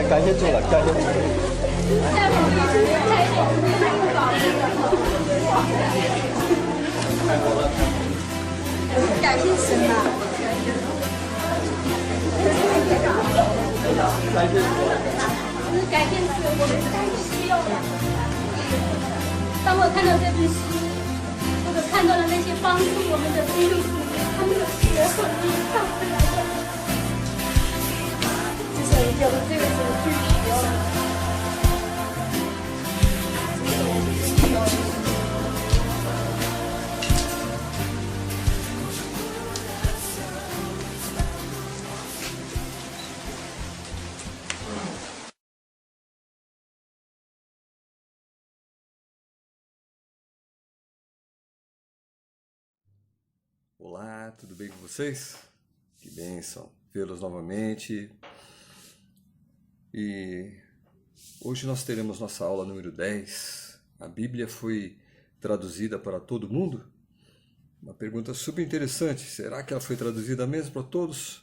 感谢主了，感谢主。感谢神啊！改变是我们太需要了。当我看到这本书，或者看到了那些帮助我们的基督徒，他们的血和力上回来了。至少有了这个时候最需要的。Olá, tudo bem com vocês? Que bênção vê-los novamente. E hoje nós teremos nossa aula número 10. A Bíblia foi traduzida para todo mundo? Uma pergunta super interessante. Será que ela foi traduzida mesmo para todos?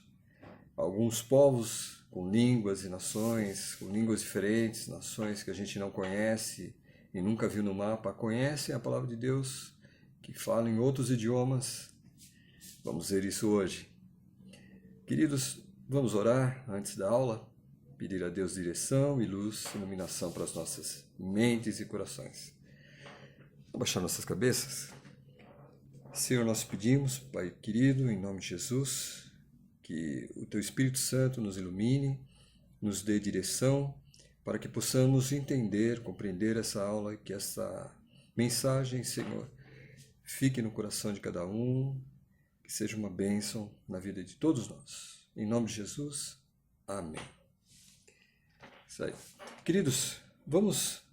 Alguns povos com línguas e nações, com línguas diferentes, nações que a gente não conhece e nunca viu no mapa, conhecem a palavra de Deus, que falam em outros idiomas. Vamos ver isso hoje. Queridos, vamos orar antes da aula, pedir a Deus direção e luz, iluminação para as nossas mentes e corações. Vamos baixar nossas cabeças. Senhor, nós pedimos, Pai querido, em nome de Jesus, que o Teu Espírito Santo nos ilumine, nos dê direção, para que possamos entender, compreender essa aula, que essa mensagem, Senhor, fique no coração de cada um, que seja uma bênção na vida de todos nós. Em nome de Jesus, amém. Isso aí. Queridos, vamos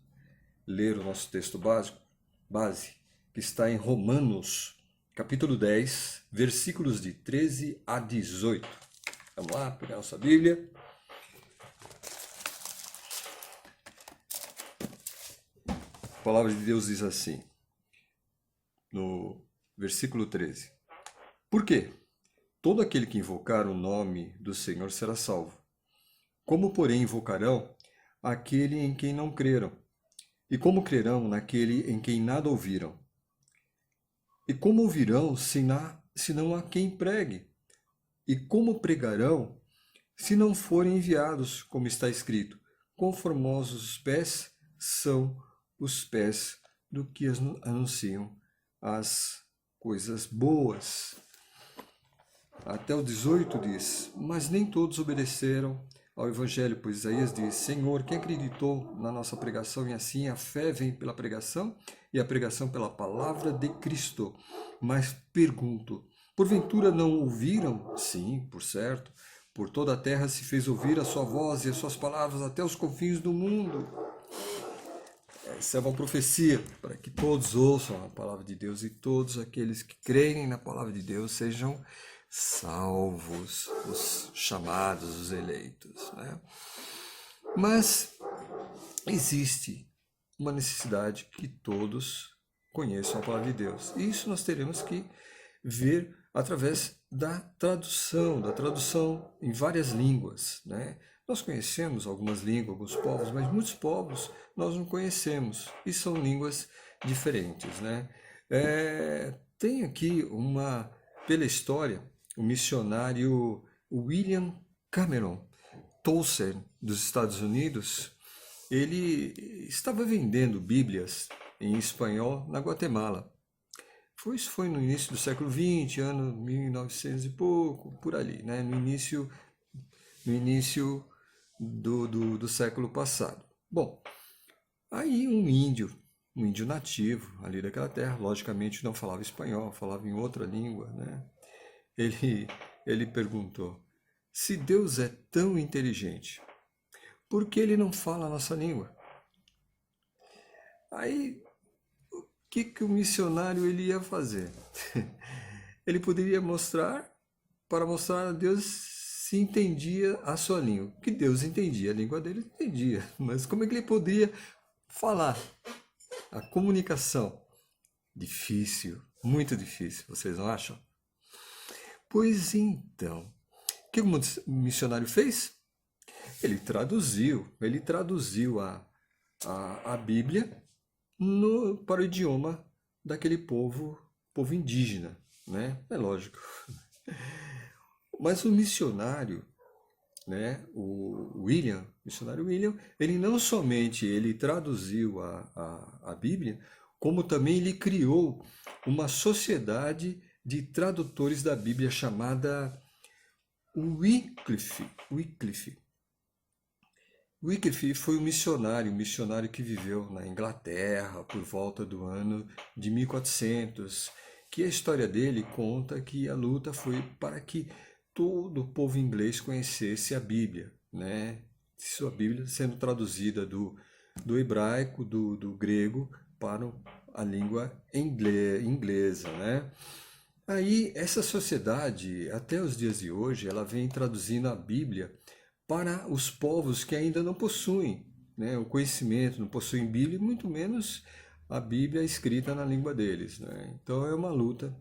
ler o nosso texto base, que está em Romanos, capítulo 10, versículos de 13 a 18. Vamos lá, pegar a nossa Bíblia. A palavra de Deus diz assim, no versículo 13. Por quê? Todo aquele que invocar o nome do Senhor será salvo. Como, porém, invocarão aquele em quem não creram? E como crerão naquele em quem nada ouviram? E como ouvirão senão a quem pregue? E como pregarão se não forem enviados, como está escrito? Quão formosos os pés são os pés do que anunciam as coisas boas. Até o 18 diz, mas nem todos obedeceram ao Evangelho, pois Isaías diz, Senhor, quem acreditou na nossa pregação? E assim a fé vem pela pregação e a pregação pela palavra de Cristo. Mas pergunto, porventura não ouviram? Sim, por certo, por toda a terra se fez ouvir a sua voz e as suas palavras até os confins do mundo. Essa é uma profecia para que todos ouçam a palavra de Deus e todos aqueles que creem na palavra de Deus sejam salvos, os chamados, os eleitos, né? Mas existe uma necessidade que todos conheçam a palavra de Deus. E isso nós teremos que ver através da tradução em várias línguas, né? Nós conhecemos algumas línguas, alguns povos, mas muitos povos nós não conhecemos e são línguas diferentes, né? Tem aqui pela história, o missionário William Cameron Townsend, dos Estados Unidos, ele estava vendendo Bíblias em espanhol na Guatemala. Isso foi no início do século XX, ano 1900 e pouco, por ali, né? No início do século passado. Bom, aí um índio nativo ali daquela terra, logicamente não falava espanhol, falava em outra língua, né? Ele perguntou, se Deus é tão inteligente, por que ele não fala a nossa língua? Aí, o que o missionário ele ia fazer? Ele poderia mostrar a Deus se entendia a sua língua. Que Deus entendia, a língua dele entendia. Mas como é que ele poderia falar? A comunicação, difícil, muito difícil, vocês não acham? Pois então, o que o missionário fez? Ele traduziu a Bíblia para o idioma daquele povo indígena, né? É lógico. Mas o missionário, né, o missionário William, ele não somente ele traduziu a Bíblia, como também ele criou uma sociedade de tradutores da Bíblia chamada Wycliffe. Wycliffe foi um missionário que viveu na Inglaterra por volta do ano de 1400, que a história dele conta que a luta foi para que todo o povo inglês conhecesse a Bíblia, né? Sua Bíblia sendo traduzida do hebraico, do grego, para a língua inglesa, né? Aí, essa sociedade, até os dias de hoje, ela vem traduzindo a Bíblia para os povos que ainda não possuem, né, o conhecimento, não possuem Bíblia, e muito menos a Bíblia escrita na língua deles, né? Então, é uma luta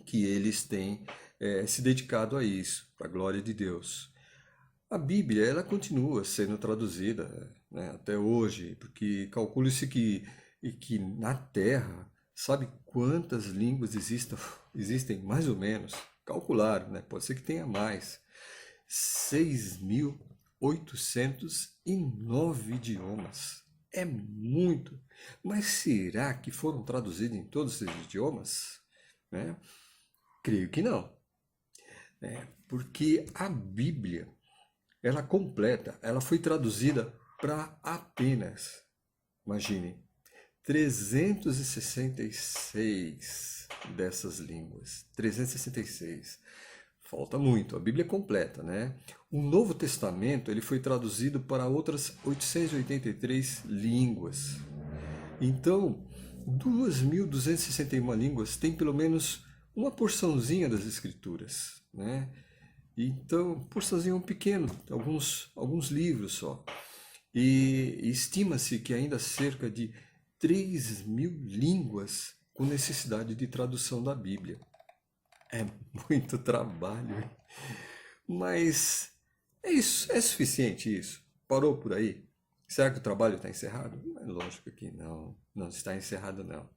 que eles têm se dedicado a isso, para a glória de Deus. A Bíblia, ela continua sendo traduzida, né, até hoje, porque calcula-se que na Terra, sabe quantas línguas existem mais ou menos? Calcularam, né? Pode ser que tenha mais. 6.809 idiomas. É muito. Mas será que foram traduzidos em todos esses idiomas? Né? Creio que não. Porque a Bíblia, ela completa, ela foi traduzida para apenas, imagine, 366 dessas línguas. 366. Falta muito, a Bíblia é completa, né? O Novo Testamento, ele foi traduzido para outras 883 línguas. Então, 2.261 línguas tem pelo menos uma porçãozinha das Escrituras, né? Então, porçãozinho pequeno, alguns livros só. E estima-se que ainda cerca de 3.000 línguas com necessidade de tradução da Bíblia. É muito trabalho, hein? Mas é isso, é suficiente isso? Parou por aí? Será que o trabalho está encerrado? É lógico que não, não está encerrado não.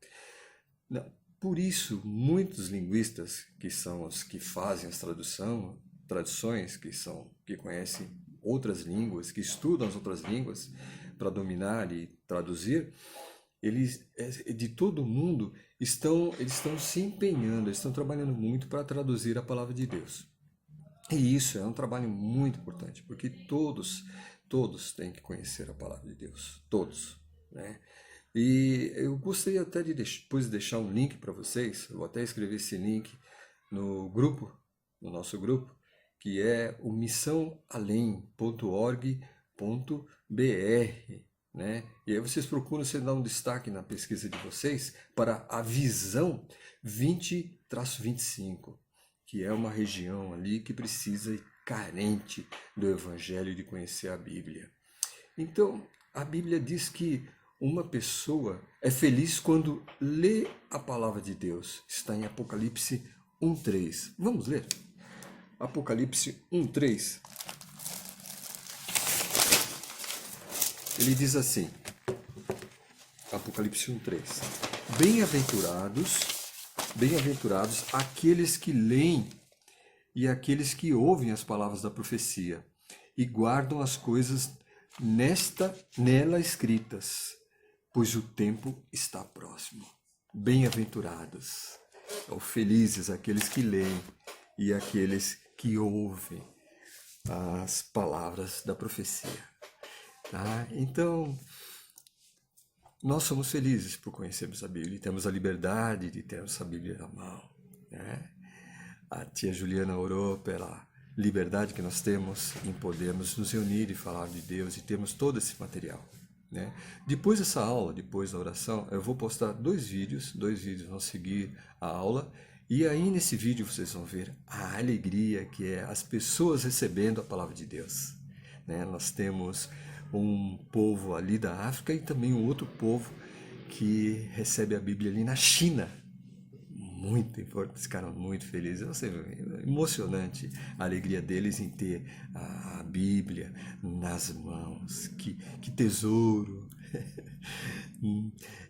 Não. Por isso, muitos linguistas, que são os que fazem as traduções, que conhecem outras línguas, que estudam as outras línguas para dominar e traduzir, eles de todo mundo eles estão se empenhando, eles estão trabalhando muito para traduzir a palavra de Deus. E isso é um trabalho muito importante, porque todos têm que conhecer a palavra de Deus, todos, né? E eu gostaria até de depois deixar um link para vocês, eu vou até escrever esse link no grupo, no nosso grupo, que é o missãoalém.org.br, né? E aí vocês procuram, você dá um destaque na pesquisa de vocês para a visão 20-25, que é uma região ali que precisa e carente do Evangelho e de conhecer a Bíblia. Então, a Bíblia diz que uma pessoa é feliz quando lê a palavra de Deus. Está em Apocalipse 1:3. Vamos ler? Apocalipse 1:3. Ele diz assim, Apocalipse 1:3. Bem-aventurados aqueles que leem e aqueles que ouvem as palavras da profecia e guardam as coisas nela escritas, pois o tempo está próximo. Bem-aventurados, ou felizes aqueles que leem e aqueles que ouvem as palavras da profecia. Tá? Então, nós somos felizes por conhecermos a Bíblia e temos a liberdade de termos a Bíblia na mão, né? A tia Juliana orou pela liberdade que nós temos em podermos nos reunir e falar de Deus e termos todo esse material, né? Depois dessa aula, depois da oração, eu vou postar dois vídeos vão seguir a aula, e aí nesse vídeo vocês vão ver a alegria que é as pessoas recebendo a palavra de Deus, né? Nós temos um povo ali da África e também um outro povo que recebe a Bíblia ali na China. ficaram muito felizes. É emocionante a alegria deles em ter a Bíblia nas mãos. Que tesouro!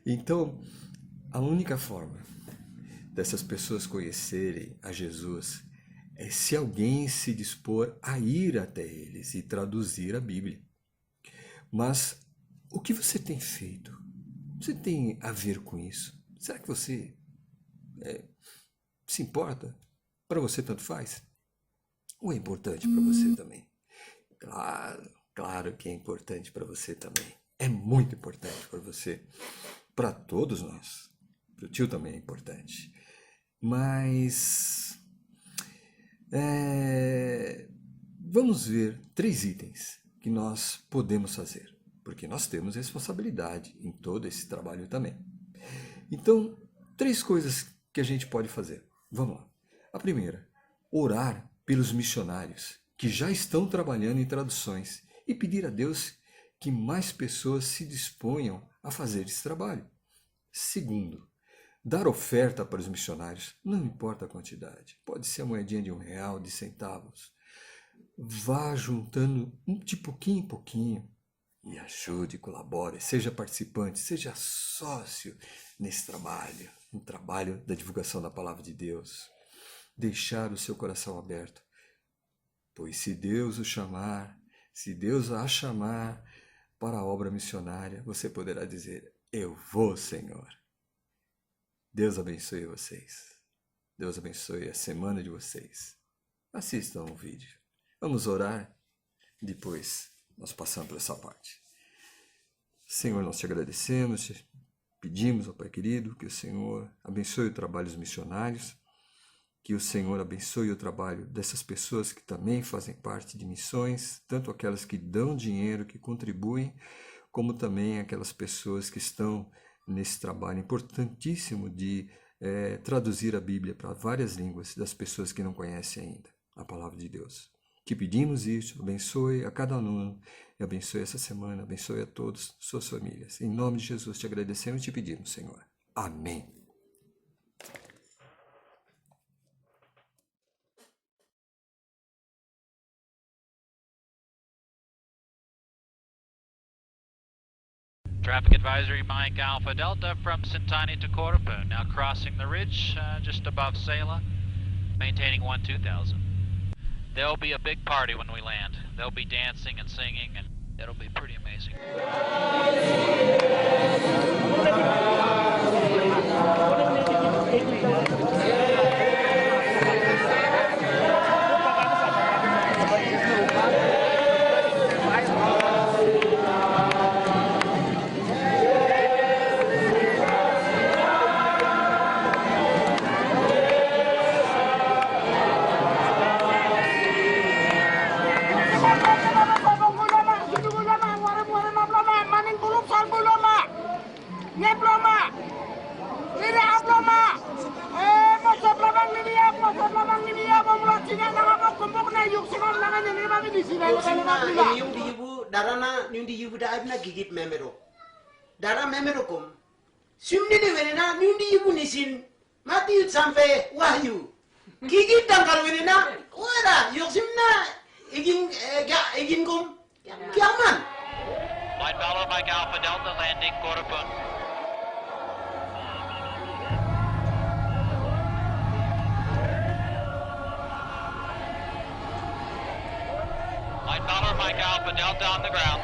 Então, a única forma dessas pessoas conhecerem a Jesus é se alguém se dispor a ir até eles e traduzir a Bíblia. Mas o que você tem feito? Você tem a ver com isso? Será que você se importa? Para você tanto faz? Ou é importante para você também? Claro que é importante para você também. É muito importante para você. Para todos nós. Para o tio também é importante. Mas vamos ver 3 itens que nós podemos fazer. Porque nós temos responsabilidade em todo esse trabalho também. Então, 3 coisas que a gente pode fazer. Vamos lá. A primeira, orar pelos missionários que já estão trabalhando em traduções e pedir a Deus que mais pessoas se disponham a fazer esse trabalho. Segundo, dar oferta para os missionários, não importa a quantidade. Pode ser a moedinha de R$1, de centavos. Vá juntando de pouquinho em pouquinho e ajude, colabore, seja participante, seja sócio nesse trabalho, no trabalho da divulgação da palavra de Deus. Deixar o seu coração aberto, pois se Deus o chamar, se Deus a chamar para a obra missionária, você poderá dizer: eu vou, Senhor. Deus abençoe vocês. Deus abençoe a semana de vocês. Assistam o vídeo. Vamos orar. Depois nós passamos por essa parte. Senhor, nós te agradecemos, te pedimos, ó Pai querido, que o Senhor abençoe o trabalho dos missionários, que o Senhor abençoe o trabalho dessas pessoas que também fazem parte de missões, tanto aquelas que dão dinheiro, que contribuem, como também aquelas pessoas que estão nesse trabalho importantíssimo de traduzir a Bíblia para várias línguas das pessoas que não conhecem ainda a palavra de Deus. Te pedimos isso, abençoe a cada aluno, e abençoe essa semana, abençoe a todos, suas famílias. Em nome de Jesus te agradecemos e te pedimos, Senhor. Amém. Traffic advisory Mike Alpha Delta from Sintani to Corfu, now crossing the ridge just above Sela, maintaining 12000. There'll be a big party when we land. They'll be dancing and singing, and it'll be pretty amazing. Yung di ibu darana yung di ibu daib na gigit memero. Dara memero kom. Sumni de wenena yung di ibu nisin mati ut sampai wahyu. Gigit dang kalau wenena ora yung simna igin kom kiaman. Light Valor Mike Alpha Delta landing Corfu. Light Valor Mike Alpha Delta on the ground.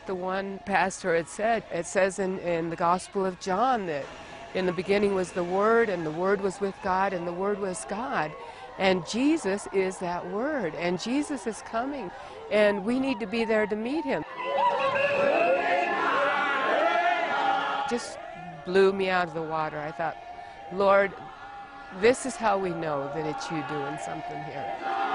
The one pastor had said, it says in the Gospel of John that in the beginning was the Word, and the Word was with God, and the Word was God. And Jesus is that Word, and Jesus is coming, and we need to be there to meet Him. Just blew me out of the water. I thought, Lord, this is how we know that it's you doing something here.